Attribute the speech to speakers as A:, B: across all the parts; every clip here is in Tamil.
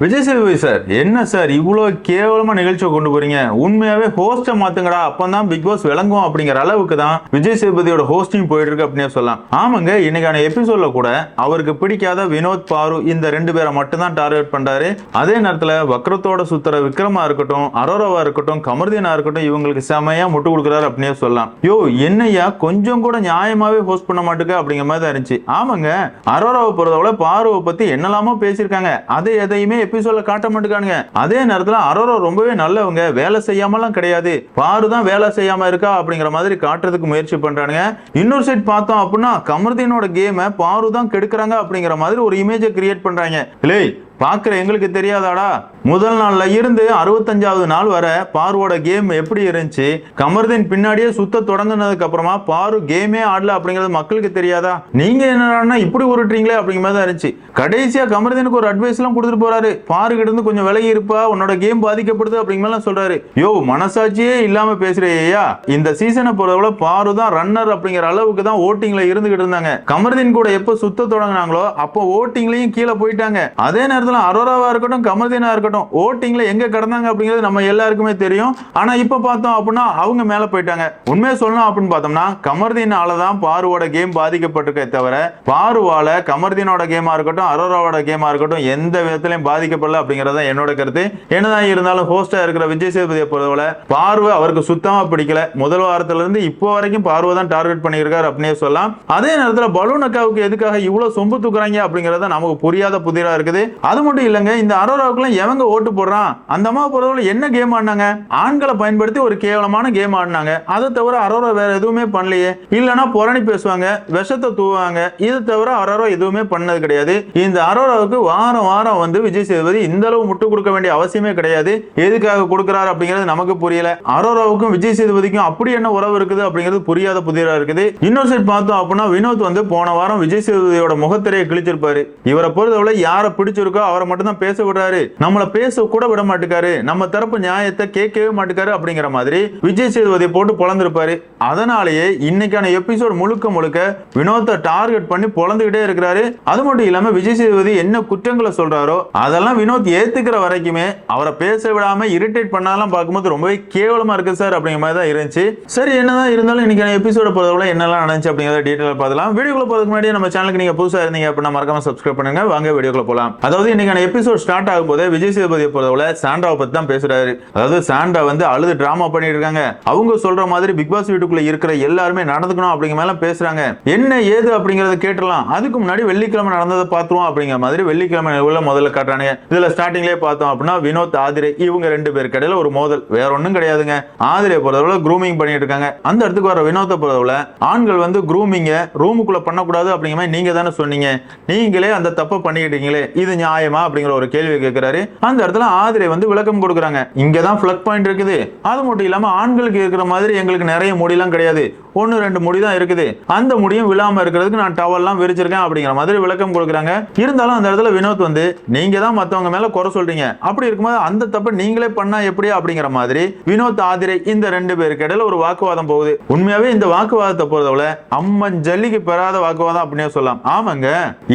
A: விஜய் சேதுபதி சார், என்ன சார் இவ்வளோ கேவலமா நிகழ்ச்சியை கொண்டு போறீங்க? உண்மையாவே ஹோஸ்ட மாத்துங்கடா, அப்பதான் பிக் பாஸ் விளங்கும் அப்படிங்கிற அளவுக்கு தான் விஜய் சேதுபதியோட ஹோஸ்டிங் போயிட்டு இருக்கு அப்படின்னு சொல்லலாம். ஆமாங்க, இன்னைக்கான எபிசோட்ல கூட அவருக்கு பிடிக்காத வினோத், பாரு இந்த ரெண்டு பேரை மட்டும் தான் டார்கெட் பண்றாரு. அதே நேரத்தில் வக்ரத்தோட சுத்துற விக்ரமா இருக்கட்டும், அரோராவா இருக்கட்டும், கமர்தீனா இருக்கட்டும், இவங்களுக்கு செமையா முட்டு கொடுக்குறாரு அப்படின்னு சொல்லலாம். யோ என்னையா கொஞ்சம் கூட நியாயமாவே ஹோஸ்ட் பண்ண மாட்டுங்க அப்படிங்கிற மாதிரி தான் இருந்துச்சு. ஆமாங்க, அரோராவை பொறுத்தவரை பாருவை பத்தி என்னெல்லாமோ பேசியிருக்காங்க, அதை எதையுமே எபிசோட்ல காட்ட மாட்டேங்கானுங்க. அதே நேரத்துல அரோரா ரொம்பவே நல்லவங்க, வேலை செய்யாமலாம் கிடையாது, பாரு தான் வேலை செய்யாம இருக்கா அப்படிங்கிற மாதிரி காட்டுறதுக்கு முயற்சி பண்றானுங்க. இன்னொரு சைட் பார்த்தோம் அப்படின்னா கமர்தீனோட கேமை பாரு தான் கெடுக்கிறாங்க அப்படிங்கிற மாதிரி ஒரு இமேஜை கிரியேட் பண்றாங்க. இல்லை பாக்குற எங்களுக்கு தெரியாதாடா, முதல் நாள்ல இருந்து 65வது நாள் வரை பாருவோட கேம் எப்படி இருந்துச்சு, கமர்தீன் பின்னாடியே சுத்த தொடங்கினதுக்கு அப்புறமா பாரு கேமே ஆடல அப்படிங்கிறது மக்களுக்கு தெரியாதா? நீங்க என்னன்னா இப்படி உருட்டுறீங்களே அப்படிங்கிற மாதிரி தான் இருந்துச்சு. கடைசியா கமர்தீனுக்கு ஒரு அட்வைஸ் எல்லாம் கொடுத்துட்டு போறாரு, பாரு கிட்ட இருந்து கொஞ்சம் விலகி இருப்பா, உன்னோட கேம் பாதிக்கப்படுது அப்படிங்கிற மாதிரி சொல்றாரு. யோ மனசாட்சியே இல்லாம பேசுறியா? இந்த சீசனை பொறுத்தவரை பாரு தான் ரன்னர் அப்படிங்கிற அளவுக்கு தான் ஓட்டிங்ல இருந்துகிட்டு இருந்தாங்க. கமர்தீன் கூட எப்ப சுத்த தொடங்கினாங்களோ அப்போ ஓட்டிங்லயும் கீழே போயிட்டாங்க. அதே நேரத்தில் அரோராவா இருக்கட்டும், கமர்தீனா இருக்கட்டும், ஓட்டிங்ல எங்க கடந்தாங்க அப்படிங்கிறது நம்ம எல்லாருக்குமே தெரியும். ஆனா இப்ப பார்த்தோம் அப்படின்னா அவங்க மேல போயிட்டாங்க. உண்மையை சொல்லணும் அப்படின்னு பார்த்தோம்னா கமர்தீனால தான் பாருவோட கேம் பாதிக்கப்பட்டிருக்கே தவிர பாருவால கமர்தீனோட கேமா இருக்கட்டும், அரோராவோட கேமா இருக்கட்டும் எந்த விதத்திலையும் பாதிக்கப்படல அப்படிங்கறத என்னோட கருத்து. என்னதான் இருந்தாலும் ஹோஸ்டா இருக்கிற விஜய் சேதுபதியை பொறுத்தவரை பார்வை அவருக்கு சுத்தமா பிடிக்கல. முதல் வாரத்துல இருந்து இப்போ வரைக்கும் பார்வை தான் டார்கெட் பண்ணியிருக்காரு அப்படின்னு சொல்லலாம். அதே நேரத்தில் பலூன் அக்காவுக்கு எதுக்காக இவ்வளவு சொம்பு தூக்குறாங்க அப்படிங்கறத நமக்கு புரியாத புதிரா இருக்குது. அது மட்டும் இல்லங்க, இந்த அரோராவுக்குலாம் எவங்க ஓட்டு போடுறான்? அந்த அம்மா பொறுத்தவரை என்ன கேம் ஆடினாங்க? ஆண்களை பயன்படுத்தி ஒரு கேவலமான கேம் ஆடினாங்க. அதை தவிர அரோரா வேற எதுவுமே பண்ணலையே. இல்லனா புரணி பேசுவாங்க, விஷத்தை தூவாங்க, இது தவிர அரோரா எதுவுமே பண்ணது கிடையாது. இந்த அரோராவுக்கு வாரம் வாரம் வந்து விஜய் சேதுபதி இந்த அளவு முட்டு கொடுக்க வேண்டிய அவசியமே கிடையாது. எதுக்காக கொடுக்கிறாரு அப்படிங்கிறது நமக்கு புரியல. அரோராவுக்கும் விஜய் சேதுபதிக்கும் அப்படி என்ன உறவு இருக்குது அப்படிங்கிறது புரியாத புதிரா இருக்குது. இன்னொரு சைட் பார்த்தோம் அப்படின்னா வினோத் வந்து போன வாரம் விஜய் சேதுபதியோட முகத்திரையை கிழிச்சிருப்பாரு. இவரை பொறுத்தவரை யாரை பிடிச்சிருக்கோ அவரை மட்டும் தான் பேச விடுறாரு, நம்மள பேச கூட விட மாட்டேக்காரு, நம்ம தரப்பு நியாயத்தை கேட்கவே மாட்டேக்காரு அப்படிங்கிற மாதிரி விஜய் சேதுபதி போட்டு பொளந்திருப்பாரு. அதனாலேயே இன்னைக்கான எபிசோட் முழுக்க முழுக்க வினோத்தை டார்கெட் பண்ணி பொளந்துகிட்டே இருக்கிறாரு. அது மட்டும் இல்லாம விஜய் சேதுபதி என்ன குற்றங்களை சொல்றாரோ அதெல்லாம் வினோத் ஏத்துக்கிற வரைக்குமே அவரை பேச விடாம இரிட்டேட் பண்ணாலும் பார்க்கும்போது ரொம்பவே கேவலமா இருக்கு சார் அப்படிங்கிற மாதிரி தான் இருந்துச்சு. சரி, என்னதான் இருந்தாலும் இன்னைக்கான எபிசோட பொறுத்தவரை என்னெல்லாம் நடந்துச்சு அப்படிங்கிறத டீட்டெயில் பார்க்கலாம். வீடியோக்குள்ள போறதுக்கு முன்னாடி நம்ம சேனலுக்கு நீங்க புதுசா இருந்தீங்க அப்படின்னா மறக்காம சப்ஸ்கிரைப் பண்ணுங்க. வாங்க வீடியோக்குள்ள போலாம். அதாவது இன்னைக்கான எபிசோட் ஸ்டார்ட் ஆகும் போதே விஜய் சேதுபதியை பொறுத்தவரை சாண்ட்ராவை பத்தி தான் பேசுறாரு. அதாவது சாண்ட்ரா வந்து அழுது டிராமா பண்ணிட்டு இருக்காங்க. அவங்க சொல்ற மாதிரி பிக் பாஸ் வீட்டுக்குள்ள இருக்கிற எல்லாருமே நடந்துக்கணும் அப்படிங்கிற மாதிரி பேசுறாங்க. என்ன ஏது அப்படிங்கறத கேட்டலாம். அதுக்கு முன்னாடி வெள்ளிக்கிழமை நடந்ததை பார்த்துருவோம் அப்படிங்கிற மாதிரி வெள்ளிக்கிழமை முதல்ல காட்டுறாங்க. இதுல ஸ்டார்டிங்லேயே பார்த்தோம் அப்படின்னா வினோத், ஆதிரை இவங்க ரெண்டு பேருக்கு இடையில ஒரு மோதல், வேற ஒன்றும் கிடையாதுங்க. ஆதிரை பொறுத்தவரை க்ரூமிங் பண்ணிட்டு இருக்காங்க. அந்த இடத்துக்கு வர வினோத்தை பொறுத்தவரை ஆண்கள் வந்து க்ரூமிங்க ரூமுக்குள்ள பண்ணக்கூடாது அப்படிங்கிற மாதிரி நீங்க தானே சொன்னீங்க, நீங்களே அந்த தப்பை பண்ணிக்கிட்டீங்களே, இது நியாயமா அப்படிங்கிற ஒரு கேள்வி கேட்கிறாரு. அந்த இடத்துல ஆதிரை வந்து விளக்கம் கொடுக்குறாங்க. இங்க தான் ஃபிளக் பாயிண்ட் இருக்குது. அது மட்டும் இல்லாம ஆண்களுக்கு இருக்கிற மாதிரி எங்களுக்கு நிறைய முடியெல்லாம் கிடையாது, 1-2 முடி தான் இருக்குது, அந்த முடியும் விழாம இருக்கிறதுக்கு நான் டவல்லாம் விரிச்சிருக்கேன் அப்படிங்கிற மாதிரி விளக்கம் கொடுக்குறாங்க. இருந்தாலும் அந்த இடத்துல வினோத் வந்து நீங்க தான் மத்தவங்க மேல குறை சொல்றீங்க, அப்படி இருக்கும்போது அந்த தப்பை நீங்களே பண்ணா எப்படி அப்படிங்கிற மாதிரி வினோத், ஆதிரை இந்த ரெண்டு பேருக்கு இடையில ஒரு வாக்குவாதம் போகுது. உண்மையாவே இந்த வாக்குவாதத்தை பொறுத்தவரை அம்மன் ஜல்லிக்கு பெறாத வாக்குவாதம் அப்படின்னே சொல்லலாம். ஆமாங்க,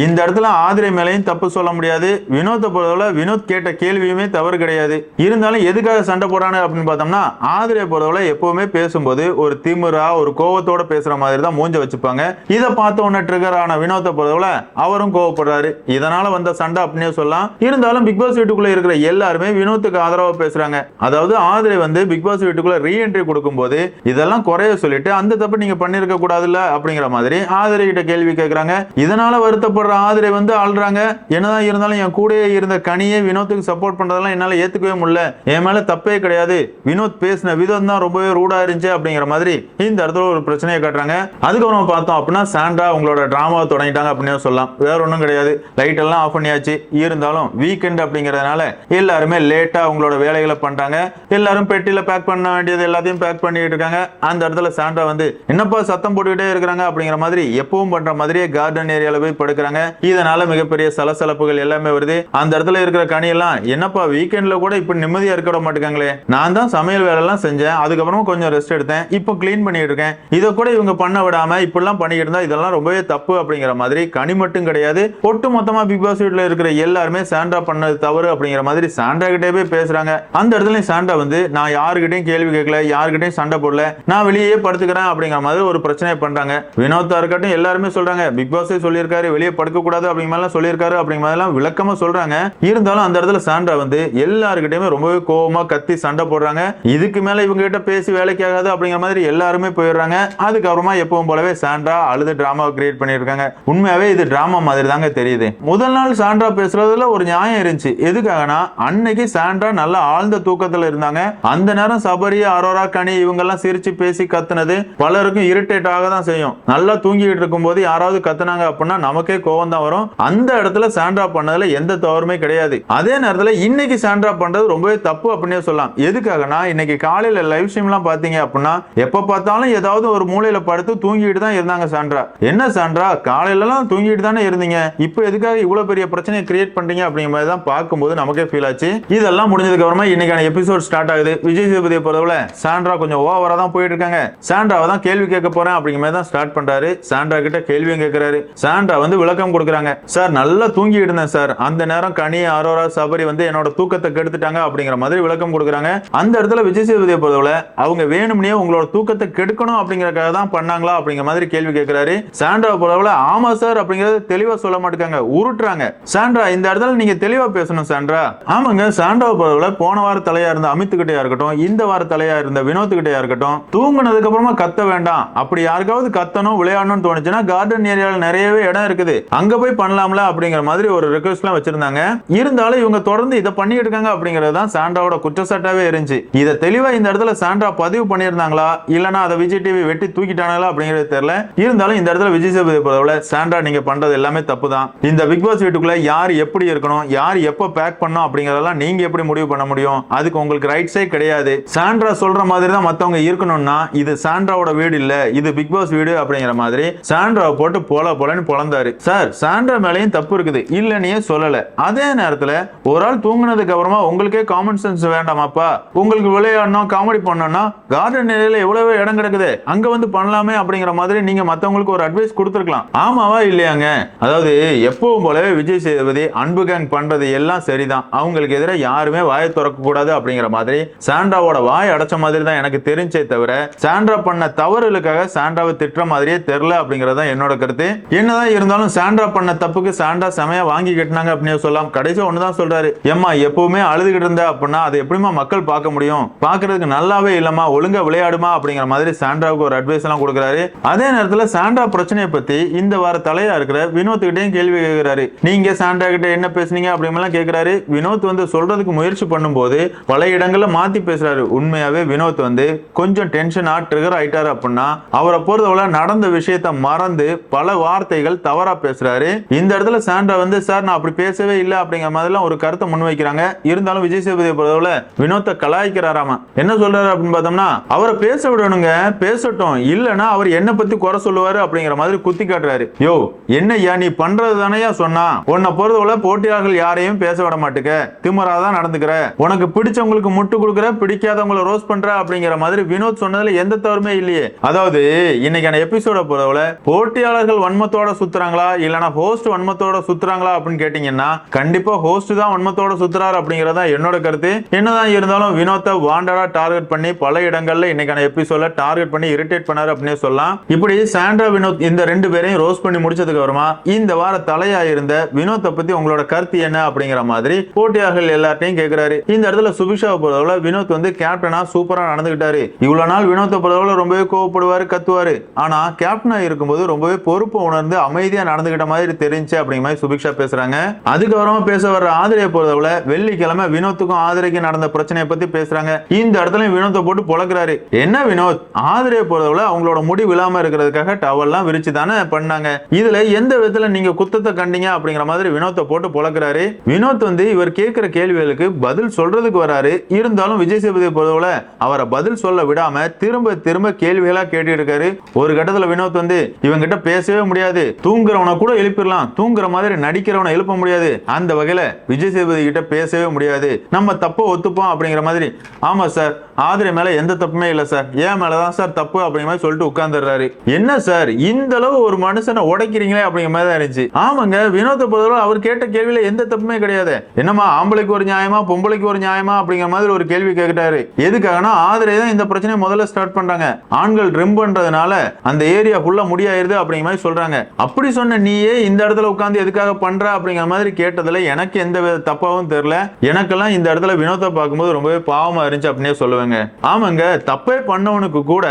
A: இந்த இடத்துல ஆதிரை மேலையும் தப்பு சொல்ல முடியாது. வினோத்தை பொறுத்தவரை வினோத் கேட்ட கேள்வியுமே தவறு கிடையாது. இருந்தாலும் எதுக்காக சண்டை போறானு அப்படின்னு பார்த்தோம்னா ஆதிரை பொறுத்தவரை எப்பவுமே பேசும்போது ஒரு திமிரா ஒரு கோவத்தோட பேசுற மாதிரி தான் மூஞ்ச வச்சுப்பாங்க. இதை பார்த்த உடனே ட்ரிகர் ஆன வினோத்தை பொறுத்தவரை அவரும் கோவப்படுறாரு. இதனால வந்த சண்டை அப்படின்னே சொல்லலாம். இருந்தாலும் பிக் பாஸ் வீட்டுக்குள்ள இருக்கிற எல்லாருமே வினோத்துக்கு ஆதரவா பேசுறாங்க. அதாவது ஆதிரை வந்து பிக் பாஸ் வீட்டுக்குள்ள ரீஎன்ட்ரி கொடுக்கும்போது இதெல்லாம் குறைய சொல்லிட்டு அந்த தப்பு நீங்க பண்ணிருக்க கூடாதுல்ல அப்படிங்கிற மாதிரி ஆதிரை கிட்ட கேள்வி கேட்கறாங்க. இதனால வருத்தப்படுற ஆதிரை வந்து ஆள்றாங்க. என்னதான் இருந்தாலும் என் கூடயே இருந்த கனியே வினோத்துக்கு சப்போர்ட் பண்றதெல்லாம் என்னால ஏத்துக்கவே முடியல, என் மேல தப்பே கிடையாது, வினோத் பேசின விதம் தான் ரொம்பவே ரூடா இருந்துச்சு அப்படிங்கிற மாதிரி இந்த இடத்துல ஒரு பிரச்சனையை காட்டுறாங்க. அதுக்கப்புறம் பார்த்தோம் அப்படின்னா சாண்ட்ரா உங்களோட டிராமாவை தொடங்கிட்டாங்க அப்படின்னு சொல்லலாம். வேற ஒன்றும் கிடையாது, லைட் எல்லாம் ஆஃப் பண்ணியாச்சு. இருந்தாலும் வீக்கெண்ட் அப்படிங்கறதுனால எல்லாருமே லேட்டா உங்களோட வேலைகளை பண்றாங்க. எல்லாரும் பெட்டியில பேக் பண்ண வேண்டியது எல்லாத்தையும் பேக் பண்ணிட்டு இருக்காங்க. அந்த இடத்துல சாண்ட்ரா வந்து என்னப்பா சத்தம் போட்டுக்கிட்டே இருக்கிறாங்க அப்படிங்கிற மாதிரி எப்பவும் பண்ற மாதிரியே கார்டன் ஏரியால போய் படுக்கிறாங்க. இதனால மிகப்பெரிய சலசலப்புகள் எல்லாமே வருது. அந்த இடத்துல இருக்கிற கனியெல்லாம் என்னப்பா வீக்கெண்ட்ல கூட இப்ப நிம்மதியா இருக்க விட மாட்டேங்காங்களே, நான் தான் சமையல் வேலை எல்லாம் செஞ்சேன், அதுக்கப்புறமா கொஞ்சம் ரெஸ்ட் எடுத்தேன், இப்போ கிளீன் பண்ணிட்டு இருக்கேன், இதை கூட இவங்க பண்ண விடாம இப்படிலாம் பண்ணிட்டு இருந்தா இதெல்லாம் ரொம்பவே தப்பு அப்படிங்கிற மாதிரி கனி மட்டும் கிடையாது, ஒட்டு மொத்தமா பிக் பாஸ் வீட்ல இருக்கிற எல்லாருமே சாண்ட்ரா பண்ணது தவறு அப்படிங்கிற மாதிரி சாண்ட்ரா கிட்டே போய் பேசுறாங்க. அந்த இடத்துல சாண்ட்ரா வந்து நான் யாருக்கிட்டையும் கேள்வி கேட்கல, யாருக்கிட்டையும் சண்டை போடல, நான் வெளியே படுத்துக்கிறேன் அப்படிங்கிற மாதிரி ஒரு பிரச்சனையை பண்றாங்க. வினோத்தா இருக்கட்டும் எல்லாருமே சொல்றாங்க பிக் பாஸே சொல்லியிருக்காரு வெளியே படுக்க கூடாது அப்படிங்கிற மாதிரி சொல்லியிருக்காரு அப்படிங்கிற மாதிரி விளக்கமா சொல்றாங்க. இருந்தாலும் அந்த இடத்துல சாண்ட்ரா வந்து எல்லாருக்கிட்டையுமே ரொம்பவே கோவமா கத்தி சண்டை போடுறாங்க. இதுக்கு மேல இவங்க கிட்ட பேசி வேலைக்கு ஆகாது அப்படிங்கிற மாதிரி எல்லாருமே போயிடுறாங்க. அதுக்கப்புறமா எப்பவும் போலவே சாண்ட்ரா அழுது டிராமாவை கிரியேட் பண்ணிருக்காங்க. உண்மையாவே இது டிராமா மாதிரி தாங்க தெரியுது. முதல் நாள் சாண்ட்ரா பேசுறதுல ஒரு நியாயம் இருந்துச்சு. எதுக்காகனா அன்னைக்கு சாண்ட்ரா நல்ல ஆழ்ந்த தூக்கத்துல இருந்தாங்க. அந்த நேரம் சபரி, அரோரா, கனி இவங்க எல்லாம் சிரிச்சு பேசி கத்துனது பலருக்கும் இரிட்டேட் ஆக தான் செய்யும். நல்லா தூங்கிட்டு இருக்கும் போது யாராவது கத்துனாங்க அப்படின்னா நமக்கே கோவம் தான் வரும். அந்த இடத்துல சாண்ட்ரா பண்ணதுல எந்த தவறுமே கிடையாது. அதே நேரத்துல இன்னைக்கு சாண்ட்ரா பண்றது ரொம்பவே தப்பு அப்படின்னே சொல்லலாம். எதுக்காகனா இன்னைக்கு காலையில லைவ் ஸ்ட்ரீம் எல்லாம் பாத்தீங்க அப்படின்னா எப்ப பார்த்தாலும் ஏதாவது ஒரு மூலையில படுத்து தூங்கிட்டு தான் இருந்தாங்க சாண்ட்ரா. என்ன சாண்ட்ரா காலையில எல்லாம் தூங்கிட்டு தானே இருந்தீங்க, இப்போ எதுக்காக இவ்வளவு பெரிய பிரச்சனையை கிரியேட் பண்றீங்க அப்படிங்கிற மாதிரி தான் பார்க்கும்போது நமக்கே ஃபீல் ஆச்சு. இதெல்லாம் முடிஞ்சதுக்கு அப்புறமா இன்னைக்கான எபிசோட் ஸ்டார்ட் ஆகுது. விஜய் சேதுபதியை பொறுத்தவரை சாண்ட்ரா கொஞ்சம் ஓவரா தான் போயிட்டு இருக்காங்க. சாண்ட்ராவை தான் கேள்வி கேட்க போறேன் அப்படிங்கிற மாதிரி தான் ஸ்டார்ட் பண்றாரு. சாண்ட்ரா கிட்ட கேள்வியும் கேட்கிறாரு. சாண்ட்ரா வந்து விளக்கம் கொடுக்குறாங்க. சார் நல்லா தூங்கிட்டு இருந்தேன் சார், அந்த நேரம் கனி, அரோரா, சபரி வந்து என்னோட தூக்கத்தை கெடுத்துட்டாங்க அப்படிங்கிற மாதிரி விளக்கம் கொடுக்குறாங்க. அந்த இடத்துல விஜய் சேதுபதியை பொறுத்தவரை அவங்க வேணும்னே உங்களோட தூக்கத்தை கெடுக்கணும் அப்படிங்கறதுக்காக தான் பண்ணாங்களா அப்படிங்கிற மாதிரி கேள்வி கேட்கிறாரு. சாண்ட்ராவை பொறுத்தவரை ஆமா சார் அப்படிங்கறது தெளிவா சொல்ல மாட்டாங்க, உருட்டுறாங்க. சாண்ட்ரா இந்த இடத்துல நீங்க தெளிவா பேசணும் சாண்ட்ரா. ஆமாங்க, சாண்ட்ராவை பொறுத்தவரை போன வார தலையா இருந்த அமித் கிட்டயா இருக்கட்டும், இந்த வார தலையா இருந்த வினோத் கிட்டயா இருக்கட்டும், தூங்குனதுக்கு அப்புறமா கத்த வேண்டாம், அப்படி யாருக்காவது கத்தணும் விளையாடணும்னு தோணுச்சுன்னா கார்டன் ஏரியால நிறையவே இடம் இருக்குது, அங்க போய் பண்ணலாம்ல அப்படிங்கிற மாதிரி ஒரு ரிக்வெஸ்ட் எல்லாம் வச்சிருந்தாங்க. இருந்தாலும் இவங்க தொடர்ந்து இதை பண்ணிட்டு இருக்காங்க அப்படிங்கிறது தான் சாண்ட்ராவோட குற்றச்சாட்டாவே இருந்துச்சு. இதை தெளிவா இந்த இடத்துல சாண்ட்ரா பதிவு பண்ணியிருந்தாங்களா இல்லனா அதை விஜய் டிவி வெட்டி தூக்கிட்டாங்களா அப்படிங்கிறது தெரியல. இருந்தாலும் இந்த இடத்துல விஜய் சேதுபதி பொறுத்தவரை சாண்ட்ரா நீங்க பண்றது எல்லாமே தப்பு தான். இந்த பிக் பாஸ் வீட்டுக்குள்ள யார் எப்படி இருக்கணும், யார் எப்ப பேக் பண்ணணும் அப்படிங்கறதெல்லாம் நீங்க எப்படி முடிவு பண்ண முடியும்? அதுக்கு உங்களுக்கு ரைட்ஸே கிடையாது. சாண்ட்ரா சொல்ற மாதிரி தான் மத்தவங்க இருக்கணும்னா இது சாண்ட்ராவோட வீடு இல்ல, இது பிக் பாஸ் வீடு அப்படிங்கிற மாதிரி சாண்ட்ராவை போட்டு போலன்னு பொளந்தாரு. சார் சாண்ட்ரா மேலேயும் தப்பு இருக்குது இல்லன்னே சொல்லல. அதே நேரத்துல ஒரு ஆள் தூங்குனதுக்கு அப்புறமா உங்களுக்கே காமன் சென்ஸ் வேண்டாமாப்பா? உங்களுக்கு விளையாடணும் காமெடி பண்ணணும்னா கார்டன் ஏரியால எவ்வளவு இடம் கிடக்குது, அங்க வந்து பண்ணலாமே அப்படிங்கிற மாதிரி நீங்க மத்தவங்களுக்கு ஒரு அட்வைஸ் கொடுத்துருக்கலாம். ஆமாவா இல்லையாங்க? அதாவது எப்பவும் போலவே விஜய் சேதுபதி அன்பு கேங் பண்றது எல்லாம் சரிதான், அவங்களுக்கு எதிராக யாருமே வாயை திறக்க கூடாது அப்படிங்கிற மாதிரி சாண்ட்ராவோட வாய் அடைச்ச மாதிரி தான் எனக்கு தெரிஞ்சே தவிர சாண்ட்ரா பண்ண தவறுகளுக்காக சாண்ட்ராவை திட்டுற மாதிரியே தெரியல அப்படிங்கறது தான் என்னோட கருத்து. என்னதான் இருந்தாலும் சாண்ட்ரா பண்ண தப்புக்கு சாண்ட்ரா செமையா வாங்கி கட்டினாங்க அப்படின்னு சொல்லலாம். கடைசி ஒண்ணுதான் சொல்றாரு, ஏம்மா எப்பவுமே அழுதுகிட்டு இருந்தா அப்படின்னா அதை எப்படிமா மக்கள் பார்க்க முடியும், பாக்குறதுக்கு நல்லாவே இல்லமா, ஒழுங்கா விளையாடுமா அப்படிங்கிற மாதிரி சாண்ட்ராவுக்கு ஒரு அட்வைஸ் எல்லாம் கொடுக்குறாரு. அதே நேரத்தில் சாண்ட்ரா பிரச்சனையை பத்தி இந்த வார தலையா இருக்கிற வினோத் கிட்டையும் கேள்வி கேட்கிறாரு. நீங்க சாண்ட்ரா கிட்ட என்ன பேசுனீங்க அப்படின்லாம் கேட்கிறாரு. வினோத் வந்து சொல்றதுக்கு முயற்சி பண்ணும்போது பல இடங்கள்ல மாத்தி பேசுறாரு. உண்மையாவே வினோத் வந்து கொஞ்சம் டென்ஷனா ட்ரிகர் ஆயிட்டாரு அப்படின்னா அவரை பொறுத்தவரை நடந்த விஷயத்தை மறந்து பல வார்த்தைகள் தவறா பேசுறாரு. இந்த இடத்துல சாண்ட்ரா வந்து சார் நான் அப்படி பேசவே இல்லை அப்படிங்கிற மாதிரி ஒரு கருத்தை முன்வைக்கிறாங்க. இருந்தாலும் விஜய் சேதுபதியை பொறுத்தவரை வினோத்தை கலாய்க்கிறாராமா. என்ன சொல்றாரு அப்படின்னு பார்த்தோம்னா அவரை பேச விடணுங்க, பேசட்டும், இல்லனா அவர் என்ன பத்தி குறை சொல்லுவாரு அப்படிங்கிற மாதிரி குத்தி காட்டுறாரு. யோ என்னையா நீ பண்றது தானையா சொன்னா, உன்னை பொறுத்தவரை போட்டியாளர்கள் யாரையும் பேச விட மாட்டுக்க, திமராதான் நடந்துக்கிற, உனக்கு பிடிச்சவங்களுக்கு முட்டு கொடுக்குற, பிடிக்காதவங்களை ரோஸ் பண்ற அப்படிங்கிற மாதிரி வினோத் சொன்னதுல எந்த தவறுமே இல்லையே. அதாவது இன்னைக்கான எபிசோட பொறுத்தவரை போட்டியாளர்கள் வன்மத்தோட சுத்துறாங்களா இல்லனா ஹோஸ்ட் வன்மத்தோட சுத்துறாங்களா அப்படின்னு கேட்டீங்கன்னா கண்டிப்பா ஹோஸ்ட் தான் வன்மத்தோட சுத்துறாரு அப்படிங்கறதா என்னோட கருத்து. என்னதான் இருந்தாலும் வினோத்தை வாண்டடா டார்கெட் பண்ணி பல இடங்கள்ல இன்னைக்கான எபிசோட டார்கெட் பண்ணி இரிட்டேட் பண்ணாரு அப்படின்னு சொல்லலாம். இப்படி சாண்ட்ரா வினோத் இந்த ரெண்டு பேரையும் ரோஸ் பண்ணி முடிச்சதுக்கு அப்புறமா இந்த வார தலையா இருந்த வினோத்தை பத்தி உங்களோட கருத்து என்ன அப்படிங்கிற மாதிரி போட்டியாளர்கள் எல்லார்ட்டையும் கேட்கிறாரு. இந்த இடத்துல சுபிக்ஷாவை பொறுத்தவரை வினோத் வந்து கேப்டனா சூப்பரா நடந்துகிட்டாரு. இவ்வளவு நாள் வினோத்தை பொறுத்தவரை ரொம்பவே கோவப்படுவாரு, கத்துவாரு. ஆனா கேப்டனா இருக்கும்போது ரொம்பவே பொறுப்பு உணர்ந்து அமைதியா நடந்துகிட்ட மாதிரி தெரிஞ்சு அப்படிங்கிற மாதிரி சுபிக்ஷா பேசுறாங்க. அதுக்கப்புறமா பேச வர்ற ஆதிரையை பொறுத்தவரை வெள்ளிக்கிழமை வினோத்துக்கும் ஆதிரைக்கு நடந்த பிரச்சனையை பத்தி பேசுறாங்க. இந்த இடத்துல வினோத்தை போட்டு பொழக்கிறாரு. என்ன வினோத், ஆதிரையை பொறுத்தவரை அவங்களோட முடி விழாம இருக்கிறதுக்காக டவல்லாம் விரிச்சு தானே பண்ணாங்க, இதுல எந்த விதத்துல நீங்க குத்தத்தை கண்டீங்க அப்படிங்கிற மாதிரி வினோத்தை போட்டு பொழக்கிறாரு. வினோத் வந்து இவர் கேட்கிற கேள்விகளுக்கு பதில் சொல்றதுக்கு வராரு. இருந்தாலும் விஜய் சேதுபதியை பொறுத்தவரை அவரை பதில் சொல்ல விடாம திரும்ப திரும்ப கேள்விகளா கேட்டு இருக்காரு. ஒரு கட்டத்துல வினோத் வந்து இவங்கிட்ட பேசவே முடியாது, தூங்குறவனை கூட எழுப்பிடலாம், தூங்குற மாதிரி நடிக்கிறவனை எழுப்ப முடியாது. அந்த வகையில விஜய் சேதுபதி கிட்ட பேசவே முடியாது. நம்ம தப்ப ஒத்துப்போம் அப்படிங்கிற மாதிரி. ஆமா சார், ஆதிரை மேல எந்த தப்புமே இல்ல சார், ஏன் மேலதான் சார் தப்பு அப்படிங்கிற மாதிரி சொல்லிட்டு உட்கார்ந்துடுறாரு. என்ன சார் இந்த அளவு ஒரு மனுஷனை உடைக்கிறீங்களே அப்படிங்கிற மாதிரி தான் இருந்துச்சு. ஆமாங்க, வினோத்தை பொறுத்தவரை அவர் கேட்ட கேள்வியில எந்த தப்புமே கிடையாது. என்னமா ஆம்பளைக்கு ஒரு நியாயமா பொம்பளைக்கு ஒரு நியாயமா அப்படிங்கிற மாதிரி ஒரு கேள்வி கேட்டாரு. எதுக்காகனா ஆதிரை தான் இந்த பிரச்சனையை முதல்ல ஸ்டார்ட் பண்றாங்க. ஆண்கள் ட்ரிம் பண்றதுனால அந்த ஏரியா ஃபுல்லா முடியாயிருது அப்படிங்கிற மாதிரி சொல்றாங்க. அப்படி சொன்ன நீயே இந்த இடத்துல உட்கார்ந்து எதுக்காக பண்ற அப்படிங்கிற மாதிரி கேட்டதுல எனக்கு எந்த தப்பாவும் தெரியல. எனக்கெல்லாம் இந்த இடத்துல வினோத்தை பார்க்கும்போது ரொம்பவே பாவமா இருந்துச்சு அப்படின்னே சொல்லுவேங்க. ஆமாங்க, தப்பே பண்ணவனுக்கு கூட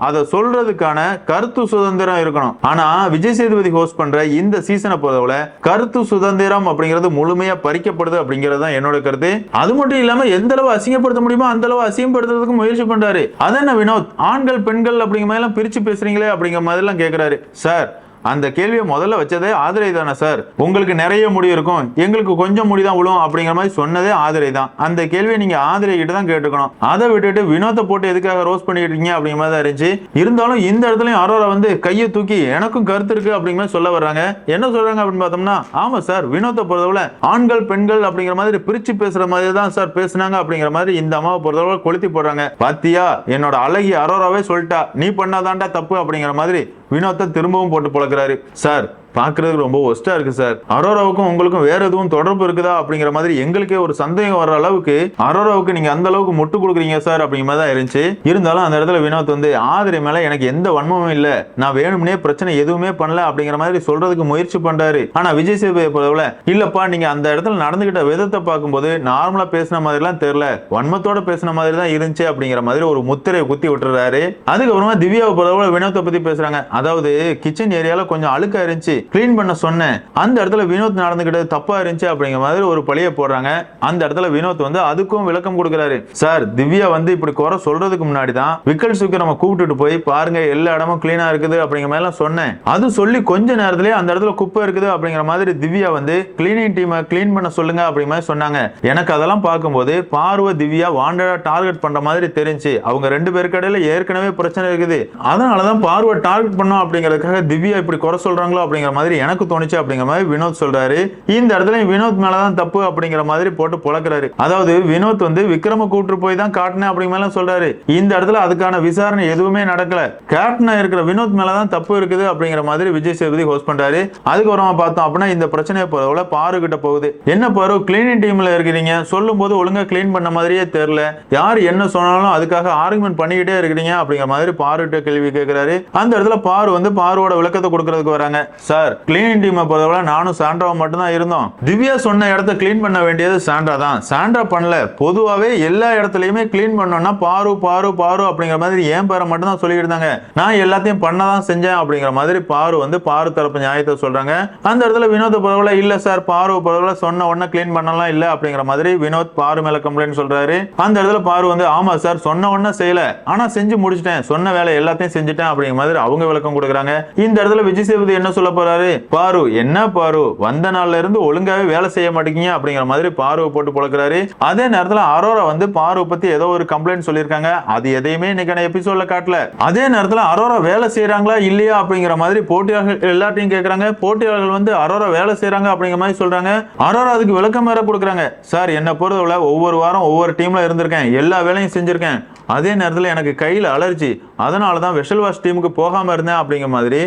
A: அதை சொல்றதுக்கான கருத்து சுதந்திரம் இருக்கணும். ஆனா விஜய் சேதுபதி ஹோஸ்ட் பண்ற இந்த சீசனை பொறுத்தவரை கருத்து சுதந்திரம் அப்படிங்கிறது முழுமையா பறிக்கப்படுது அப்படிங்கிறது தான் என்னோட கருத்து. அது மட்டும் இல்லாம எந்த அளவு அசிங்கப்படுத்த முடியுமோ அந்த அளவு அசிங்கப்படுத்துறதுக்கு முயற்சி பண்றாரு. அதென்ன வினோத், ஆண்கள் பெண்கள் அப்படிங்கிற மாதிரி எல்லாம் பிரிச்சு பேசுறீங்களே அப்படிங்கிற மாதிரி எல்லாம் கேட்கிறாரு. சார், அந்த கேள்வியை முதல்ல வச்சதே ஆதிரை தானே சார். உங்களுக்கு நிறைய முடி இருக்கும், எங்களுக்கு கொஞ்சம் முடி தான் விழும் அப்படிங்கிற மாதிரி சொன்னதே ஆதிரை தான். அந்த கேள்வியை நீங்க ஆதிரை கிட்ட தான் கேட்டுக்கணும். அதை விட்டுட்டு வினோத்தை போட்டு எதுக்காக ரோஸ் பண்ணிட்டு இருக்கீங்க அப்படிங்கிற மாதிரி தான் இருந்துச்சு. இருந்தாலும் இந்த இடத்துலயும் அரோரா வந்து கையை தூக்கி எனக்கும் கருத்து இருக்கு அப்படிங்கிற மாதிரி சொல்ல வர்றாங்க. என்ன சொல்றாங்க அப்படின்னு பார்த்தோம்னா, ஆமா சார், வினோத்தை பொறுத்தவரை ஆண்கள் பெண்கள் அப்படிங்கிற மாதிரி பிரிச்சு பேசுற மாதிரி தான் சார் பேசுனாங்க அப்படிங்கிற மாதிரி இந்த அம்மாவை பொறுத்தவரை கொளுத்தி போடுறாங்க. பாத்தியா, என்னோட அழகி அரோராவே சொல்லிட்டா, நீ பண்ணாதான்டா தப்பு அப்படிங்கிற மாதிரி வினோத்தை திரும்பவும் போட்டு பழக்கிறாரு. சார், பாக்குறதுக்கு ரொம்ப ஒஸ்டா இருக்கு சார். அரோராவுக்கும் உங்களுக்கும் வேற எதுவும் தொடர்பு இருக்குதா அப்படிங்கிற மாதிரி எங்களுக்கே ஒரு சந்தேகம் வர அளவுக்கு அரோராவுக்கு நீங்க அந்த அளவுக்கு முட்டு கொடுக்குறீங்க சார் அப்படிங்கிற மாதிரி தான் இருந்துச்சு. இருந்தாலும் அந்த இடத்துல வினோத் வந்து ஆதிரை மேல எனக்கு எந்த வன்மமும் இல்ல, நான் வேணும்னே பிரச்சனை எதுவுமே பண்ணல அப்படிங்கிற மாதிரி சொல்றதுக்கு முயற்சி பண்றாரு. ஆனா விஜய் சேதுபதி போல இல்லப்பா, நீங்க அந்த இடத்துல நடந்துகிட்ட விதத்தை பார்க்கும்போது நார்மலா பேசின மாதிரி எல்லாம் தெரியல, வன்மத்தோட பேசின மாதிரி தான் இருந்துச்சு அப்படிங்கிற மாதிரி ஒரு முத்திரையை குத்தி விட்டுறாரு. அதுக்கப்புறமா திவ்யாவை போல வினோத்தை பத்தி பேசுறாங்க. அதாவது கிச்சன் ஏரியால கொஞ்சம் அழுக்கா இருந்துச்சு, கிளீன் பண்ண சொன்னேன், அந்த இடத்துல வினோத் நடந்துகிட்டது தப்பா இருந்துச்சு அப்படிங்கிற மாதிரி ஒரு பழிய போடுறாங்க. அந்த இடத்துல வினோத் வந்து அதுக்கும் விளக்கம் கொடுக்கிறாரு. சார், திவ்யா வந்து இப்படி குறை சொல்றதுக்கு முன்னாடி தான் விக்கல் சுக்கிரம கூப்பிட்டுட்டு போய் பாருங்க எல்லா இடமும் கிளீனா இருக்குது அப்படிங்கிற மாதிரி எல்லாம் சொன்னேன். அது சொல்லி கொஞ்ச நேரத்திலேயே அந்த இடத்துல குப்பை இருக்குது அப்படிங்கிற மாதிரி திவ்யா வந்து கிளீனிங் டீமை கிளீன் பண்ண சொல்லுங்க அப்படிங்கிற மாதிரி சொன்னாங்க. எனக்கு அதெல்லாம் பார்க்கும்போது பார்வ திவ்யா வாண்டடா டார்கெட் பண்ற மாதிரி தெரிஞ்சு அவங்க ரெண்டு பேருக்கு இடையில ஏற்கனவே பிரச்சனை இருக்குது, அதனாலதான் பார்வ டார்கெட் பண்ணோம் அப்படிங்கிறதுக்காக திவ்யா இப்படி குறை சொல்றாங்களோ அப்படிங்கிற மாதிரி எனக்கு தோணுச்சு அப்படிங்கிற மாதிரி வினோத் சொல்றாரு. இந்த இடத்துல வினோத் மேலதான் தப்பு அப்படிங்கிற மாதிரி போட்டு புழக்கிறாரு. அதாவது வினோத் வந்து விக்ரம கூட்டு போய் தான் காட்டினேன் அப்படிங்கிற மாதிரி சொல்றாரு. இந்த இடத்துல அதுக்கான விசாரணை எதுவுமே நடக்கல, கேப்டனா இருக்கிற வினோத் மேலதான் தப்பு இருக்குது அப்படிங்கிற மாதிரி விஜய் சேதுபதி ஹோஸ்ட் பண்றாரு. அதுக்கப்புறமா பார்த்தோம் அப்படின்னா இந்த பிரச்சனையை போறதுல பாரு கிட்ட போகுது. என்ன பாரு, கிளீனிங் டீம்ல இருக்கிறீங்க, சொல்லும் போது ஒழுங்கா கிளீன் பண்ண மாதிரியே தெரியல, யார் என்ன சொன்னாலும் அதுக்காக ஆர்குமெண்ட் பண்ணிக்கிட்டே இருக்கிறீங்க அப்படிங்கிற மாதிரி பாருகிட்ட கேள்வி கேட்கிறாரு. அந்த இடத்துல பாரு வந்து பாருவோட விளக்கத்தை கொடுக்கறதுக்கு வராங்க. சார், கிளீனிங் டீமை பொறுத்தவரை நானும் சாண்ட்ராவும் மட்டும் தான் இருந்தோம். திவ்யா சொன்ன இடத்த கிளீன் பண்ண வேண்டியது சாண்ட்ரா தான், சாண்ட்ரா பண்ணல. பொதுவாகவே எல்லா இடத்துலயுமே கிளீன் பண்ணோம்னா பாரு பாரு பாரு அப்படிங்கிற மாதிரி என் பேரை மட்டும் தான் சொல்லிட்டு இருந்தாங்க, நான் எல்லாத்தையும் பண்ணதான் செஞ்சேன் அப்படிங்கிற மாதிரி பாரு வந்து பாரு தரப்பு நியாயத்தை சொல்றாங்க. அந்த இடத்துல வினோத் பொறுத்தவரை இல்ல சார், பாரு பொறுத்தவரை சொன்ன உடனே கிளீன் பண்ணலாம் இல்ல அப்படிங்கிற மாதிரி வினோத் பாரு மேல கம்ப்ளைண்ட் சொல்றாரு. அந்த இடத்துல பாரு வந்து ஆமா சார், சொன்ன உடனே செய்யல, ஆனா செஞ்சு முடிச்சிட்டேன், சொன்ன வேலை எல்லாத்தையும் செஞ்சுட்டேன் அப்படிங்கிற மாதிரி அவங்க விளக்கம் கொடுக்குறாங்க. இந்த இடத்துல விஜய் சேதுபதி என்ன சொல்ல போறாரு, பாரு என்ன பாரு, வந்த நாள்ல இருந்து ஒழுங்காவே வேலை செய்ய மாட்டேங்க அப்படிங்கிற மாதிரி பாருவை போட்டு புழக்கிறாரு. அதே நேரத்தில் அரோரா வந்து பாரு பத்தி ஏதோ ஒரு கம்ப்ளைண்ட் சொல்லியிருக்காங்க, அது எதையுமே இன்னைக்கான எபிசோட்ல காட்டல. அதே நேரத்தில் அரோரா வேலை செய்யறாங்களா இல்லையா அப்படிங்கிற மாதிரி போட்டியாளர்கள் எல்லாத்தையும் கேட்கறாங்க. போட்டியாளர்கள் வந்து அரோரா வேலை செய்யறாங்க அப்படிங்கிற மாதிரி சொல்றாங்க. அரோரா அதுக்கு விளக்கம் வேற கொடுக்குறாங்க. சார், என்ன பொறுத்தவரை ஒவ்வொரு வாரம் ஒவ்வொரு டீம்ல இருந்திருக்கேன், எல்லா வேலையும் செஞ்சிருக்கேன், அதே நேரத்தில் எனக்கு கையில் அலர்ஜி, அதனாலதான் வெஷல் வாஷ் டீமுக்கு போகாம இருந்தேன் அப்படிங்கிற மாதிரி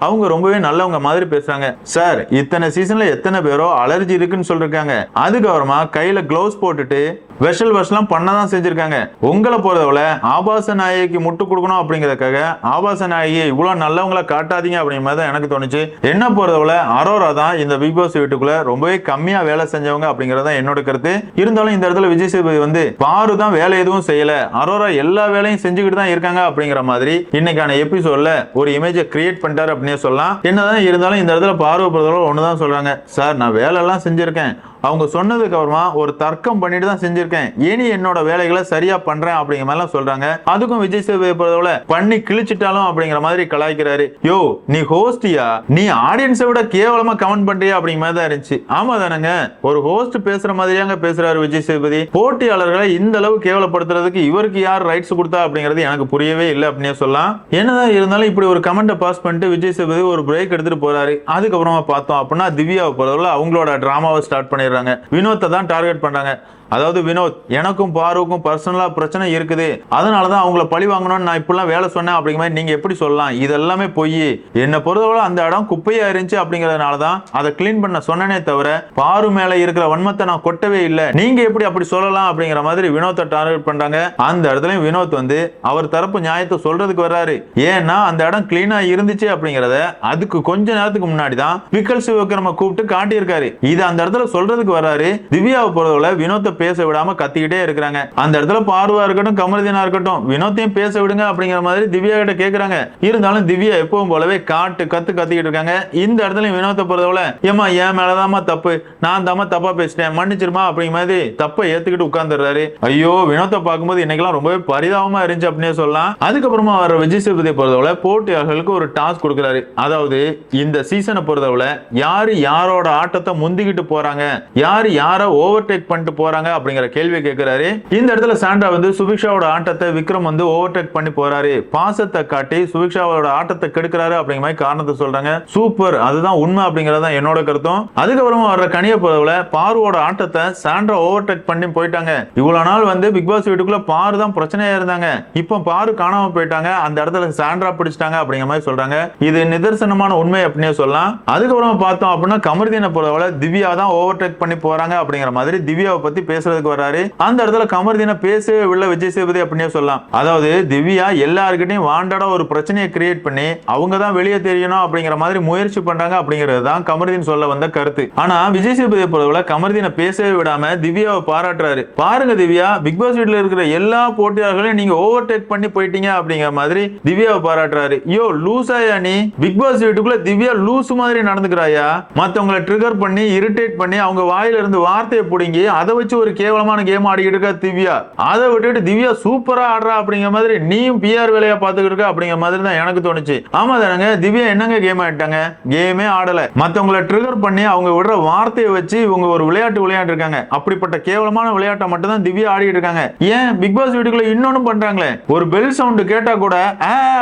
A: அவங்க ரொம்பவே நல்லவங்க மாதிரி பேசுறாங்க. சார், இத்தனை சீசன்ல எத்தனை பேரோ அலர்ஜி இருக்குன்னு சொல்லிருக்காங்க, அதுக்கப்புறமா கையில கிளவுஸ் போட்டுட்டு வெஷல் வாஷ்லாம் பண்ணதான் செஞ்சிருக்காங்க. உங்களை பொறுத்தவரை ஆபாச நாயகிக்கு முட்டு கொடுக்கணும் அப்படிங்கிறதுக்காக ஆபாச நாயகியை இவ்வளவு நல்லவங்களா காட்டாதீங்க அப்படிங்கிற மாதிரி தான் எனக்கு தோணுச்சு. என்ன பொறுத்தவரை அரோரா தான் இந்த பிக் பாஸ் வீட்டுக்குள்ள ரொம்பவே கம்மியா வேலை செஞ்சவங்க அப்படிங்கறத என்னோட கருத்து. இருந்தாலும் இந்த இடத்துல விஜய் சேதுபதி வந்து பாரு தான் வேலை எதுவும் செய்யல, அரோரா எல்லா வேலையும் செஞ்சுக்கிட்டு தான் இருக்காங்க அப்படிங்கிற மாதிரி இன்னைக்கான எபிசோட்ல ஒரு இமேஜை கிரியேட் பண்ணிட்டாரு அப்படின்னே சொல்லலாம். என்னதான் இருந்தாலும் இந்த இடத்துல பார்வை பொறுத்தவரை ஒண்ணுதான் சொல்றாங்க. சார், நான் வேலை எல்லாம் செஞ்சிருக்கேன், அவங்க சொன்னதுக்கு அப்புறமா ஒரு தர்க்கம் பண்ணிட்டு தான் செஞ்சிருக்கேன், சொல்லியிருக்கேன், இனி என்னோட வேலைகளை சரியா பண்றேன் அப்படிங்கிற மாதிரி சொல்றாங்க. அதுக்கும் விஜய் சேதுபதி பொறுத்தவரை பண்ணி கிழிச்சிட்டாலும் அப்படிங்கிற மாதிரி கலாய்க்கிறாரு. யோ நீ ஹோஸ்டியா, நீ ஆடியன்ஸை விட கேவலமா கமெண்ட் பண்றியா அப்படிங்கிற மாதிரி தான் இருந்துச்சு. ஆமா தானங்க, ஒரு ஹோஸ்ட் பேசுற மாதிரியாங்க பேசுறாரு விஜய் சேதுபதி. போட்டியாளர்களை இந்த அளவு கேவலப்படுத்துறதுக்கு இவருக்கு யார் ரைட்ஸ் கொடுத்தா அப்படிங்கிறது எனக்கு புரியவே இல்லை அப்படின்னு சொல்லலாம். என்னதான் இருந்தாலும் இப்படி ஒரு கமெண்ட்டை பாஸ் பண்ணிட்டு விஜய் சேதுபதி ஒரு பிரேக் எடுத்துட்டு போறாரு. அதுக்கப்புறமா பார்த்தோம் அப்படின்னா திவ்யாவை பொறுத்தவரை அவங்களோட டிராமாவை ஸ்டார்ட் பண்ணிடுறாங்க. வினோத்தை தான் டார்கெட் பண்றாங்க. அதாவது வினோத், எனக்கும் பாருவுக்கும் பர்சனலா பிரச்சனை இருக்குது, அதனாலதான் அவங்கள பழி வாங்கணும்னு நான் இப்பெல்லாம் வேலை சொன்னேன் அப்படிங்கிற மாதிரி நீங்க எப்படி சொல்லலாம், இதெல்லாமே பொய். என்ன பொறுத்தவரை அந்த இடம் குப்பையா இருந்துச்சு அப்படிங்கறதுனாலதான் அதை கிளீன் பண்ண சொன்னனே தவிர பாரு மேல இருக்கிற வன்மத்தை நான் கொட்டவே இல்லை, நீங்க எப்படி அப்படி சொல்லலாம் அப்படிங்கிற மாதிரி வினோத்தை டார்கெட் பண்றாங்க. அந்த இடத்துல வினோத் வந்து அவர் தரப்பு நியாயத்தை சொல்றதுக்கு வர்றாரு. ஏன்னா அந்த இடம் கிளீனா இருந்துச்சு அப்படிங்கறத அதுக்கு கொஞ்ச நேரத்துக்கு முன்னாடி தான் விக்கல் சிவகிரம கூப்பிட்டு காட்டியிருக்காரு. இது அந்த இடத்துல சொல்றதுக்கு வர்றாரு. திவ்யாவை பொறுத்தவரை வினோத்தை பேச விடாம கத்திக்கிட்டே இருக்காங்க. அந்த இடத்துல பார்வா இருக்கட்டும் கமர்தீனா இருக்கட்டும் வினோத்தையும் பேச விடுங்க அப்படிங்கிற மாதிரி திவ்யா கிட்ட கேக்குறாங்க. இருந்தாலும் திவ்யா எப்பவும் போலவே கத்திக்கிட்டு இருக்காங்க. இந்த இடத்துல வினோத்தை பொறுத்தவரை ஏமா என் மேலதாமா தப்பு, நான் தாமா தப்பா பேசிட்டேன், மன்னிச்சிருமா அப்படிங்கிற மாதிரி தப்பை ஏத்துக்கிட்டு உட்கார்ந்துடுறாரு. ஐயோ வினோத்தை பார்க்கும்போது இன்னைக்கெல்லாம் ரொம்பவே பரிதாபமா இருந்துச்சு அப்படின்னு சொல்லலாம். அதுக்கப்புறமா வர விஜய் சேதுபதியை பொறுத்தவரை போட்டியாளர்களுக்கு ஒரு டாஸ்க் கொடுக்கிறாரு. அதாவது இந்த சீசனை பொறுத்தவரை யாரு யாரோட ஆட்டத்தை முந்திக்கிட்டு போறாங்க, யாரு யாரை ஓவர்டேக் பண்ணிட்டு போறாங்க அப்படிங்கிற கேள்வி கேட்கிறாரு. இந்த இடத்துல சாண்ட்ரா வந்து சுபிக்ஷாவோட ஆட்டத்தை விக்ரம் வந்து ஓவர்டேக் பண்ணி போறாரு. பாசத்தை காட்டி சுபிக்ஷாவோட ஆட்டத்தை கெடுக்கிறாரு அப்படிங்கிற மாதிரி காரணத்தை சொல்றாங்க. சூப்பர், அதுதான் உண்மை அப்படிங்கறத என்னோட கருத்தும். அதுக்கப்புறமா வர்ற கனிய பொறுத்தவரை பாருவோட ஆட்டத்தை சாண்ட்ரா ஓவர்டேக் பண்ணி போயிட்டாங்க. இவ்வளவு நாள் வந்து பிக் பாஸ் வீட்டுக்குள்ள பாரு தான் பிரச்சனையா இருந்தாங்க, இப்போ பாரு காணாம போயிட்டாங்க, அந்த இடத்துல சாண்ட்ரா பிடிச்சிட்டாங்க அப்படிங்கிற மாதிரி சொல்றாங்க. இது நிதர்சனமான உண்மை அப்படின்னு சொல்லலாம். அதுக்கப்புறமா பார்த்தோம் அப்படின்னா கமர்தீனை பொறுத்தவரை திவ்யா தான் ஓவர்டேக் பண்ணி போறாங்க அப்படிங்கிற மாதிரி திவ்யாவை பத்தி பேசுறதுக்கு வராரு. அந்த இடத்துல கமர்தீனை பேசவே இல்லை விஜய் சேதுபதி அப்படினே சொல்லலாம். அதாவது திவ்யா எல்லார்கிட்டையும் வாண்டடா ஒரு பிரச்சனையை கிரியேட் பண்ணி அவங்க தான் வெளியே தெரியணும் அப்படிங்கிற மாதிரி முயற்சி பண்றாங்க அப்படிங்கிறது தான் கமர்தீன் சொல்ல வந்த கருத்து. ஆனா விஜய் சேதுபதியை பொறுத்தவரை கமர்தீனை பேசவே விடாம திவ்யாவை பாராட்டுறாரு. பாருங்க திவ்யா, பிக் பாஸ் வீட்ல இருக்கிற எல்லா போட்டியாளர்களையும் நீங்க ஓவர்டேக் பண்ணி போயிட்டீங்க அப்படிங்கிற மாதிரி திவ்யாவை பாராட்டுறாரு. யோ லூசாயா நீ, பிக் பாஸ் வீட்டுக்குள்ள திவ்யா லூஸ் மாதிரி நடந்துக்கிறாயா, மத்தவங்களை ட்ரிகர் பண்ணி இரிட்டேட் பண்ணி அவங்க வாயில இருந்து வார்த்தையை புடுங்கி அதை வச்சு ஒரு கேவலமான கேம் ஆடிக்கிட்டு இருக்கா திவ்யா. அதை விட்டுட்டு திவ்யா சூப்பரா ஆடுறா அப்படிங்கிற மாதிரி நீயும் பிஆர் வேலையா பாத்துக்கிட்டு இருக்க அப்படிங்கிற மாதிரி தான் எனக்கு தோணுச்சு. ஆமா தானங்க, திவ்யா என்னங்க கேம் ஆயிட்டாங்க, கேமே ஆடல, மத்தவங்களை ட்ரிகர் பண்ணி அவங்க விடுற வார்த்தையை வச்சு இவங்க ஒரு விளையாட்டு விளையாட்டு இருக்காங்க. அப்படிப்பட்ட கேவலமான விளையாட்டை மட்டும் தான் திவ்யா ஆடிட்டு இருக்காங்க. ஏன் பிக் பாஸ் வீட்டுக்குள்ள இன்னொன்னு பண்றாங்களே, ஒரு பெல் சவுண்ட் கேட்டா கூட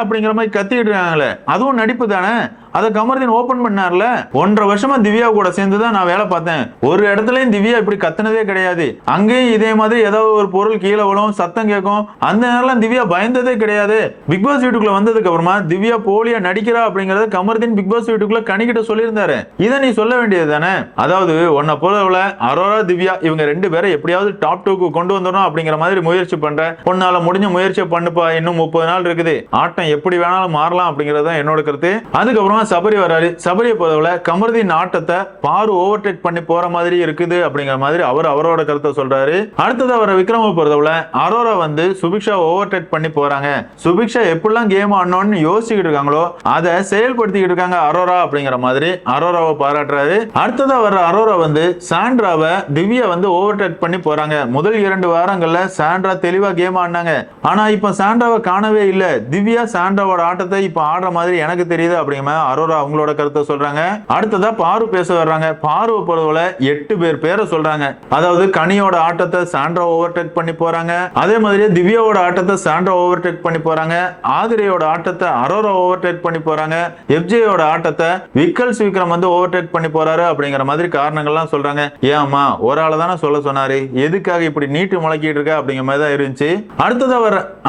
A: அப்படிங்கிற மாதிரி கத்திட்டு இருக்காங்களே, அதுவும் நடிப்பு தானே. அதை கமர்தீன் ஓபன் பண்ணார்ல. 1.5 வருஷமா திவ்யா கூட சேர்ந்து தான் நான் வேலை பார்த்தேன், ஒரு இடத்துலயும் திவ்யா இப்படி கத்துனதே கிடையாது. அங்கேயும் இதே மாதிரி ஏதாவது ஒரு பொருள் கீழே விழும், சத்தம் கேட்கும், அந்த நேரம் திவ்யா பயந்ததே கிடையாது. பிக் பாஸ் வீட்டுக்குள்ள வந்ததுக்கு அப்புறமா திவ்யா போலியா நடிக்கிறா அப்படிங்கறத கமர்தீன் பிக் பாஸ் வீட்டுக்குள்ள கணிக்கிட்ட சொல்லியிருந்தாரு. இதை நீ சொல்ல வேண்டியது தானே. அதாவது உன்னை போல அரோரா திவ்யா இவங்க 2 பேரை எப்படியாவது டாப் 2க்கு கொண்டு வந்துடணும் அப்படிங்கிற மாதிரி முயற்சி பண்ற, உன்னால முடிஞ்ச முயற்சியை பண்ணுப்பா, இன்னும் 30 நாள் இருக்குது, ஆட்டம் எப்படி வேணாலும் மாறலாம் அப்படிங்கறது தான் என்னோட கருத்து. அதுக்கப்புறமா சபரி வராரு. சபரியை பொறுத்தவரை கமர்தீன் ஆட்டத்தை பாரு ஓவர்டேக் பண்ணி போற மாதிரி இருக்குது அப்படிங்கிற மாதிரி அவரோட கருத்தை சொல்றாரு. அடுத்தது வர விக்ரம பொறுத்தவரை அரோரா வந்து சுபிக்ஷா ஓவர்டேக் பண்ணி போறாங்க. சுபிக்ஷா எப்படிலாம் கேம் ஆடணும்னு யோசிச்சுட்டு இருக்காங்களோ அதை செயல்படுத்திக்கிட்டு இருக்காங்க அரோரா அப்படிங்கிற மாதிரி அரோராவை பாராட்டுறாரு. அடுத்ததா வர அரோரா வந்து சாண்ட்ராவை திவ்யா வந்து ஓவர்டேக் பண்ணி போறாங்க. முதல் 2 வாரங்கள்ல சாண்ட்ரா தெளிவா கேம் ஆடினாங்க. ஆனா இப்ப சாண்ட்ராவை காணவே இல்லை. திவ்யா சாண்ட்ராவோட ஆட்டத்தை இப்ப ஆடுற மாதிரி எனக்கு தெரியுது அப்படிங்கிற அரோரா அவங்களோட கருத்தை சொல்றாங்க. அடுத்ததா பாரு பேச வர்றாங்க. பாருவை பொறுத்தவரை 8 பேரை சொல்றாங்க. அதாவது கனியோட ஆட்டத்தை சாண்ட்ரா ஓவர்டேக் பண்ணி போறாங்க, அதே மாதிரி திவ்யாவோட ஆட்டத்தை சாண்ட்ரா ஓவர்டேக் பண்ணி போறாங்க, ஆதிரையோட ஆட்டத்தை அரோரா ஓவர்டேக் பண்ணி போறாங்க, எஃப்ஜேயோட ஆட்டத்தை விக்கல் விக்ரம் வந்து ஓவர்டேக் பண்ணி போறாரு அப்படிங்கிற மாதிரி காரணங்கள்லாம் சொல்றாங்க. ஏமா ஒரு ஆளை தானே சொல்ல சொன்னாரு, எதுக்காக இப்படி நீட்டு முளைக்கிட்டு இருக்க அப்படிங்கிற மாதிரி தான் இருந்துச்சு.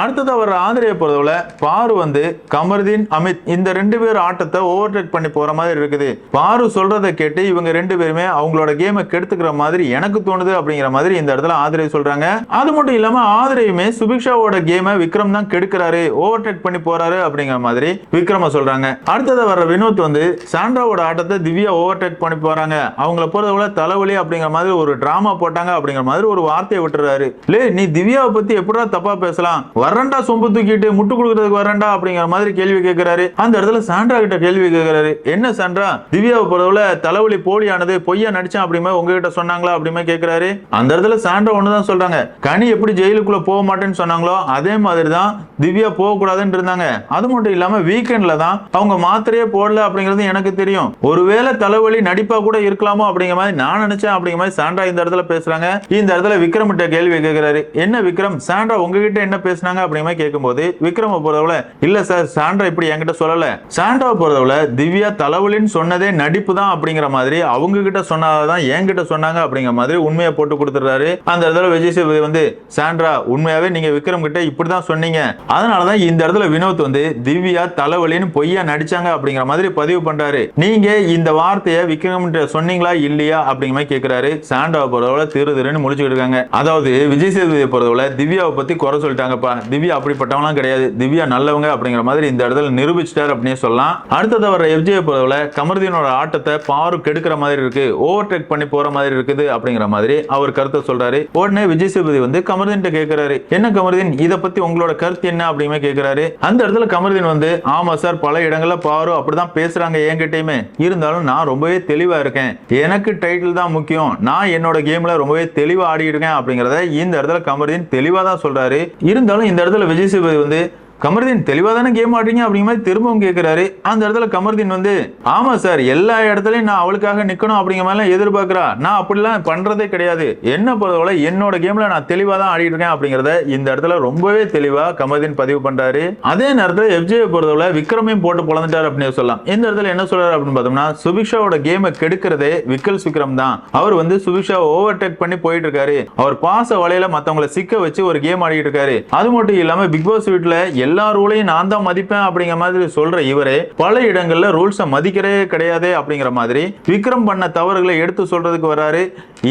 A: அடுத்ததா வர ஆதிரையை பொறுத்தவரை பாரு வந்து கமர்தீன் அமித் இந்த 2 பேர் ஆட்டத்தை ஓவர்டேக் பண்ணி போற மாதிரி இருக்குது. பாரு சொல்றதை கேட்டு இவங்க 2 பேருமே அவங்களோட கேமை கெடுத்துக்கிற மாதிரி எனக்கு தோணுது அப்படிங்கிற மாதிரி இந்த இடத்துல ஆதிரை சொல்றாங்க. அது மட்டும் இல்லாம ஆதிரையுமே சுபிக்ஷாவோட கேமை விக்ரம் தான் கெடுக்கிறாரு, ஓவர்டேக் பண்ணி போறாரு அப்படிங்கிற மாதிரி விக்ரம சொல்றாங்க. அடுத்தது வர வினோத் வந்து சாண்ட்ராவோட ஆட்டத்தை திவ்யா ஓவர்டேக் பண்ணி போறாங்க, அவங்கள பொறுத்தவரை தலைவலி அப்படிங்கிற மாதிரி ஒரு டிராமா போட்டாங்க அப்படிங்கிற மாதிரி ஒரு வார்த்தையை விட்டுறாரு. நீ திவ்யாவை பத்தி எப்படா தப்பா பேசலாம், வரண்டா சொம்பு தூக்கிட்டு முட்டு கொடுக்கறதுக்கு வரண்டா அப்படிங்கிற மாதிரி கேள்வி கேட்கிறாரு. அந்த இடத்துல சாண்ட்ரா கிட்ட கேள்வி கேட்கிறாரு. என்ன சாண்ட்ரா, திவ்யாவை பொறுத்தவரை தலைவலி போலியானது, பொய்யா நடிச்சான் அப்படிமா உங்ககிட்ட சொன்னாங்களா அப்படிமா கேட்கிறாரு. அந்த இடத்துல சாண்ட்ரா ஒண்ணுதான் சொல்றாங்க, கனி எப்படி ஜெயிலுக்குள்ள போக மாட்டேன்னு சொன்னாங்களோ அதே மாதிரி தான் திவ்யா போக கூடாதுன்னு இருந்தாங்க. அது மட்டும் இல்லாம வீக்கெண்ட்ல தான் அவங்க மாத்திரையே போடல அப்படிங்கிறது எனக்கு தெரியும். ஒருவேளை தலைவலி நடிப்பா கூட இருக்கலாமோ அப்படிங்கிற மாதிரி நான் நினைச்சேன் அப்படிங்கிற மாதிரி சாண்ட்ரா இந்த இடத்துல பேசுறாங்க. இந்த இடத்துல விக்ரம் கிட்ட கேள்வி கேட்கிறாரு. என்ன விக்ரம், சாண்ட்ரா உங்ககிட்ட என்ன பேசினாங்க அப்படிங்கிற மாதிரி கேட்கும்போது விக்ரம் பொறுத்தவரை இல்ல சார், சாண்ட்ரா இப்படி என்கிட்ட சொல்லல. சாண்ட்ரா பொறுத்தவரை திவ்யா தலைவலின்னு சொன்னதே நடிப்பு தான் அப்படிங்கிற மாதிரி அவங்க கிட்ட சொன்னாதான் என்கிட்ட சொன்னாங்க அப்படிங்கிற மாதிரி உண்மையை போட்டு கொடுத்துறாரு. அந்த இடத்துல விஜய் சேதுபதி வந்து சாண்ட்ரா உண்மையாவே நீங்க விக்ரம் கிட்ட இப்படிதான் சொன்னீங்க, அதனாலதான் இந்த இடத்துல வினோத் வந்து திவ்யா தலைவலின்னு பொய்யா நடிச்சாங்க அப்படிங்கிற மாதிரி பதிவு பண்றாரு. நீங்க இந்த வார்த்தையை விக்ரம் சொன்னீங்களா இல்லையா அப்படிங்கிற மாதிரி கேட்கிறாரு. சாண்ட்ராவை பொறுத்தவரை திருன்னு முழிச்சுட்டு இருக்காங்க. அதாவது விஜய் சேதுபதியை பொறுத்தவரை திவ்யாவை பத்தி குறை சொல்லிட்டாங்கப்பா, திவ்யா அப்படிப்பட்டவங்களாம் கிடையாது, திவ்யா நல்லவங்க அப்படிங்கிற மாதிரி இந்த இடத்துல நிரூபிச்சிட்டார் அப்படின்னு சொல்லலாம். அடுத்தது வர எஃப்ஜே பொறுத்தவரை கமருதீனோட ஆட்டத்தை பாரு கெடுக்கிற மாதிரி இருக்கு, ஓவர்டேக் பண்ணி போற மாதிரி இருக்குது அப்படிங்கிற மாதிரி அவர் கருத்தை சொல்றாரு. உடனே விஜய் சேதுபதி வந்து கமருதீன் கேட்கிறாரு, என்ன கமருதீன் இத பத்தி உங்களோட கருத்து என்ன அப்படிமே கேட்கிறாரு. அந்த இடத்துல கமருதீன் வந்து ஆமா சார், பல இடங்கள்ல பாரு அப்படிதான் பேசுறாங்க என்கிட்டயுமே, இருந்தாலும் நான் ரொம்பவே தெளிவா இருக்கேன், எனக்கு டைட்டில் தான் முக்கியம், நான் என்னோட கேம்ல ரொம்பவே தெளிவா ஆடி இருக்கேன் அப்படிங்கறத இந்த இடத்துல கமருதீன் தெளிவா தான் சொல்றாரு. இருந்தாலும் இந்த இடத்துல விஜய் சேதுபதி வந்து கமருதீன் தெளிவா தானே கேம் ஆடுறீங்க அப்படிங்கிற மாதிரி திரும்பவும் கேட்கிறாரு. அந்த இடத்துல கமருதீன் வந்து ஆமா சார், எல்லா இடத்துலயும் நான் அவளுக்காக நிக்கணும் அப்படிங்கிற மாதிரி எதிர்பார்க்கிறா, நான் அப்படிலாம் பண்றதே கிடையாது, என்ன பொறுத்தவரை என்னோட கேம்ல நான் தெளிவா தான் ஆடிட்டு இருக்கேன் அப்படிங்கறத இந்த இடத்துல ரொம்பவே தெளிவா கமருதீன் பதிவு பண்றாரு. அதே நேரத்தில் எஃப்ஜே பொறுத்தவரை விக்ரமையும் போட்டு பொழந்துட்டாரு அப்படின்னு சொல்லலாம். இந்த இடத்துல என்ன சொல்றாரு அப்படின்னு பார்த்தோம்னா, சுபிக்ஷாவோட கேமை கெடுக்கிறதே விக்கல்ஸ் விக்ரம் தான், அவர் வந்து சுபிக்ஷாவை ஓவர்டேக் பண்ணி போயிட்டு இருக்காரு, அவர் பாச வலையில மத்தவங்களை சிக்க வச்சு ஒரு கேம் ஆடிட்டு இருக்காரு. அது மட்டும் இல்லாம பிக் பாஸ் வீட்டுல எல்லா ரூலையும் நான் தான் மதிப்பேன் அப்படிங்கிற மாதிரி சொல்ற இவரே பல இடங்கள்ல ரூல்ஸை மதிக்கிறதே கிடையாது அப்படிங்கிற மாதிரி விக்ரம் பண்ண தவறுகளை எடுத்து சொல்றதுக்கு வராரு.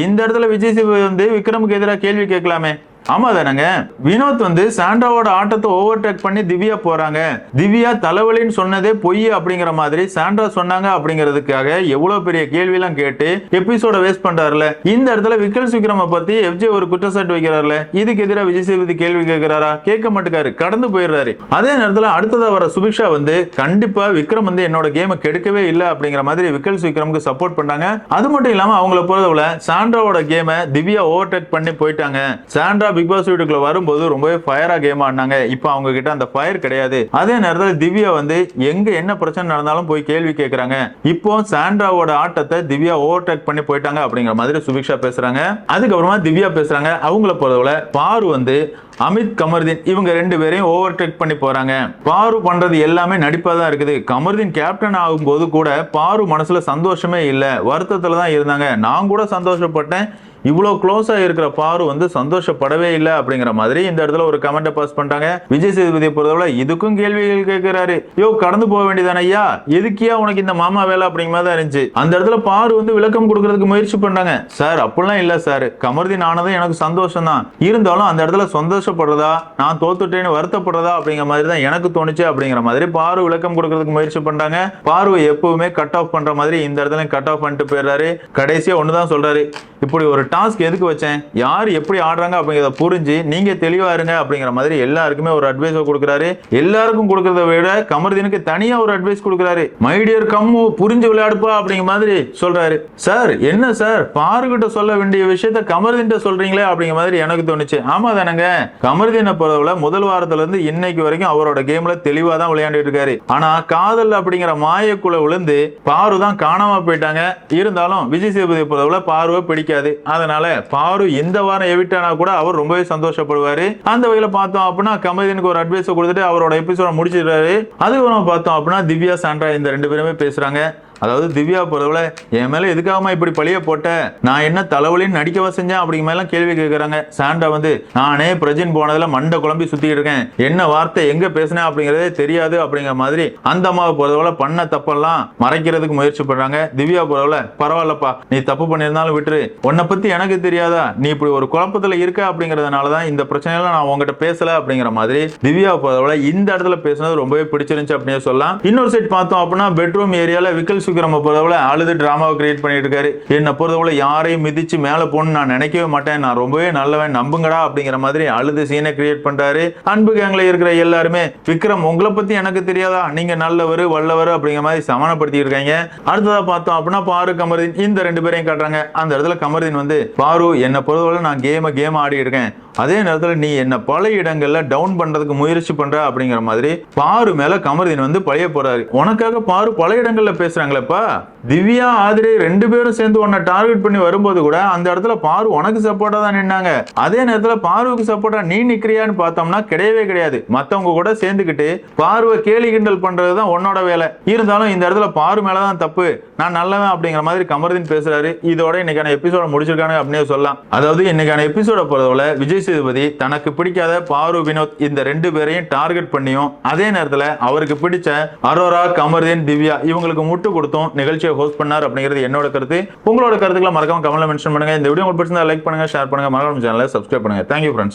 A: இந்த இடத்துல விஜய் சேதுபதி வந்து விக்ரமுக்கு எதிராக கேள்வி கேட்கலாமே. ஆமா தானங்க, வினோத் வந்து சாண்ட்ராவோட ஆட்டத்தை ஓவர்டேக் பண்ணி திவ்யா போறாங்க, திவ்யா தலைவலின்னு சொன்னதே பொய் அப்படிங்கிற மாதிரி சாண்ட்ரா சொன்னாங்க அப்படிங்கிறதுக்காக எவ்வளவு பெரிய கேள்வி எல்லாம் கேட்டு எபிசோட வேஸ்ட் பண்றாருல. இந்த இடத்துல விக்கல்ஸ் விக்ரம பத்தி எஃப்ஜே ஒரு குற்றச்சாட்டு வைக்கிறாருல, இதுக்கு எதிராக விஜய் சேதுபதி கேள்வி கேட்கிறாரா? கேட்க மாட்டேக்காரு, கடந்து போயிடுறாரு. அதே நேரத்தில் அடுத்ததா வர சுபிக்ஷா வந்து கண்டிப்பா விக்ரம் வந்து என்னோட கேமை கெடுக்கவே இல்லை அப்படிங்கிற மாதிரி விக்கல்ஸ் விக்ரமுக்கு சப்போர்ட் பண்ணாங்க. அது மட்டும் இல்லாம அவங்கள பொறுத்தவரை சாண்ட்ராவோட கேமை திவ்யா ஓவர்டேக் பண்ணி போயிட்டாங்க, சாண்ட்ரா பிக் பாஸ் வீட்டுக்குள்ள வரும்போது ரொம்பவே ஃபயரா கேம் ஆடினாங்க, இப்போ அவங்க கிட்ட அந்த ஃபயர் கிடையாது. அதே நேரத்தில் திவ்யா வந்து எங்க என்ன பிரச்சனை நடந்தாலும் போய் கேள்வி கேட்கறாங்க, இப்போ சாண்ட்ராவோட ஆட்டத்தை திவ்யா ஓவர்டேக் பண்ணி போயிட்டாங்க அப்படிங்கிற மாதிரி சுபிக்ஷா பேசுறாங்க. அதுக்கப்புறமா திவ்யா பேசுறாங்க, அவங்கள பொறுத்தவரை பாரு வந்து அமித் கமருதீன் இவங்க ரெண்டு பேரையும் ஓவர்டேக் பண்ணி போறாங்க, பாரு பண்றது எல்லாமே நடிப்பா தான் இருக்குது, கமருதீன் கேப்டன் ஆகும்போது கூட பாரு மனசுல சந்தோஷமே இல்ல, வருத்தத்துல தான் இருந்தாங்க, நான் கூட சந்தோஷப்பட்டேன், இவ்வளவு க்ளோஸா இருக்கிற பாரு வந்து சந்தோஷப்படவே இல்லை அப்படிங்கிற மாதிரி இந்த இடத்துல ஒரு கமெண்ட் பாஸ் பண்றாங்க. விஜய் சேதுபதியை பொறுத்தவரை இதுக்கும் கேள்விகள் கேட்கிறாரு, யோ கடந்து போக வேண்டியதான ஐயா, எதுக்கியா உனக்கு இந்த மாமா வேலை அப்படிங்கிற மாதிரி தான் இருந்துச்சு. அந்த இடத்துல பாரு வந்து விளக்கம் கொடுக்கறதுக்கு முயற்சி பண்றாங்க. சார் அப்படிலாம் இல்ல சார், கமருதீன் ஆனதும் எனக்கு சந்தோஷம் தான், இருந்தாலும் அந்த இடத்துல சந்தோஷப்படுறதா நான் தோத்துட்டேன்னு வருத்தப்படுறதா அப்படிங்கிற மாதிரி தான் எனக்கு தோணுச்சு அப்படிங்கிற மாதிரி பாரு விளக்கம் கொடுக்கறதுக்கு முயற்சி பண்றாங்க. பாரு எப்பவுமே கட் ஆஃப் பண்ற மாதிரி இந்த இடத்துல கட் ஆஃப் பண்ணிட்டு போயிடுறாரு. கடைசியா ஒண்ணுதான் சொல்றாரு, இப்படி ஒரு டாஸ்க் எதுக்கு வச்சேன், யார் எப்படி ஆடுறாங்க அப்படிங்கிறத புரிஞ்சு நீங்க தெளிவா இருங்க அப்படிங்கிற மாதிரி எல்லாருக்குமே ஒரு அட்வைஸ் கொடுக்குறாரு. எல்லாருக்கும் கொடுக்கறத விட கமருதீனுக்கு தனியா ஒரு அட்வைஸ் கொடுக்குறாரு. மை டியர் கம்மு புரிஞ்சு விளையாடுப்பா அப்படிங்கிற மாதிரி சொல்றாரு. சார் என்ன சார், பாருகிட்ட சொல்ல வேண்டிய விஷயத்த கமருதீன் சொல்றீங்களே அப்படிங்கிற மாதிரி எனக்கு தோணுச்சு. ஆமா தானங்க, கமருதீனை பொறுத்தவரை முதல் வாரத்துல இருந்து இன்னைக்கு வரைக்கும் அவரோட கேம்ல தெளிவா தான் விளையாண்டுட்டு இருக்காரு. ஆனா காதல் அப்படிங்கிற மாயக்குள்ள விழுந்து பாரு தான் காணாம போயிட்டாங்க. இருந்தாலும் விஜய் சேதுபதியை பொறுத்தவரை பாருவை பிடிக்காது, அதனால பாரு இந்த வாரம் எவிட்டானா கூட அவர் ரொம்பவே சந்தோஷப்படுவாரு. அந்த வகையில பார்த்தோம் அப்படின்னா கமருதீனுக்கு ஒரு அட்வைஸ் கொடுத்துட்டு அவரோட எபிசோட முடிச்சிடுறாரு. அதுக்கப்புறம் பார்த்தோம் அப்படின்னா திவ்யா சாண்ட்ரா இந்த ரெண்டு பேருமே பேசுறாங்க. அதாவது திவ்யா பொறுத்தவரை என் மேல எதுக்காகமா இப்படி பழிய போட்ட, நான் என்ன தலைவலின்னு நடிக்கவா செஞ்சேன் அப்படிங்கிற மாதிரி கேள்வி கேட்கறாங்க. சாண்டா வந்து நானே பிரஜின் போனதுல மண்டை குழம்பி சுத்திட்டு இருக்கேன், என்ன வார்த்தை எங்க பேசினேன் அப்படிங்கறதே தெரியாது அப்படிங்கிற மாதிரி அந்த அம்மாவை பொறுத்தவரை பண்ண தப்பெல்லாம் மறைக்கிறதுக்கு முயற்சி பண்றாங்க. திவ்யா பொறுத்தவரை பரவாயில்லப்பா, நீ தப்பு பண்ணியிருந்தாலும் விட்டுரு, உன்னை பத்தி எனக்கு தெரியாதா, நீ இப்படி ஒரு குழப்பத்துல இருக்க அப்படிங்கறதுனாலதான் இந்த பிரச்சனையெல்லாம் நான் உங்ககிட்ட பேசல அப்படிங்கிற மாதிரி திவ்யா பொறுத்தவரை இந்த இடத்துல பேசுனது ரொம்பவே பிடிச்சிருந்துச்சு அப்படின்னு சொல்லலாம். இன்னொரு சைட் பார்த்தோம் அப்படின்னா பெட்ரூம் ஏரியால விக்கல்ஸ் விக்ரம் பொறுத்தவரை அழுது டிராமாவை கிரியேட் பண்ணிட்டு இருக்காரு. என்ன பொறுத்தவரை யாரையும் மிதிச்சு மேல போகணும்னு நான் நினைக்கவே மாட்டேன், நான் ரொம்பவே நல்லவன் நம்புங்கடா அப்படிங்கிற மாதிரி அழுது சீனை கிரியேட் பண்றாரு. அன்பு கேங்ல இருக்கிற எல்லாருமே விக்ரம் உங்களை பத்தி எனக்கு தெரியாதா, நீங்க நல்லவர் வல்லவர் அப்படிங்கிற மாதிரி சமானப்படுத்தி இருக்காங்க. அடுத்ததா பார்த்தோம் அப்படின்னா பாரு கமருதீன் இந்த ரெண்டு பேரையும் காட்டுறாங்க. அந்த இடத்துல கமருதீன் வந்து பாரு என்ன பொறுத்தவரை நான் கேம் ஆடி இருக்கேன், அதே நேரத்தில் நீ என்ன பல இடங்கள்ல டவுன் பண்றதுக்கு முயற்சி பண்ற அப்படிங்கிற மாதிரி பாரு மேல கமருதீன் வந்து பழைய போறாரு. உனக்காக பாரு பல இடங்கள்ல பேசுறாங்களேப்பா, திவ்யா ஆதிரை ரெண்டு பேரும் சேர்ந்து உன்னை டார்கெட் பண்ணி வரும்போது கூட அந்த இடத்துல பாரு உனக்கு சப்போர்ட்டா தான் நின்னாங்க, அதே நேரத்துல பாருவுக்கு சப்போர்ட்டா நீ நிக்கிறியான்னு பார்த்தோம்னா கிடையவே கிடையாது. மத்தவங்க கூட சேர்ந்துக்கிட்டு பார்வை கேலி கிண்டல் பண்றதுதான் உன்னோட வேலை. இருந்தாலும் இந்த இடத்துல பாரு மேலதான் தப்பு, நான் நல்லவன் அப்படிங்கிற மாதிரி கமருதீன் பேசுறாரு. இதோட இன்னைக்கான எபிசோட முடிச்சிருக்காங்க அப்படின்னு சொல்லலாம். அதாவது இன்னைக்கான எபிசோட பொறுத்தவரை விஜய் சேதுபதி தனக்கு பிடிக்காத பாரு வினோத் இந்த ரெண்டு பேரையும் டார்கெட் பண்ணியும் அதே நேரத்தில் அவருக்கு பிடிச்ச அரோரா கமருதீன் திவ்யா இவங்களுக்கு முட்டு கொடுத்தும் நிகழ்ச்சியை ஹோஸ்ட் பண்ணார் அப்படிங்கிறது என்னோட கருத்து. உங்களோட கருத்துக்களை மறக்காம கமெண்ட்ல மென்ஷன் பண்ணுங்க. இந்த வீடியோ உங்களுக்கு பிடிச்சிருந்தா லைக் பண்ணுங்க, ஷேர் பண்ணுங்க, மறக்காம சேனலை சப்ஸ்கிரைப் பண்ணுங்க. Thank you friends.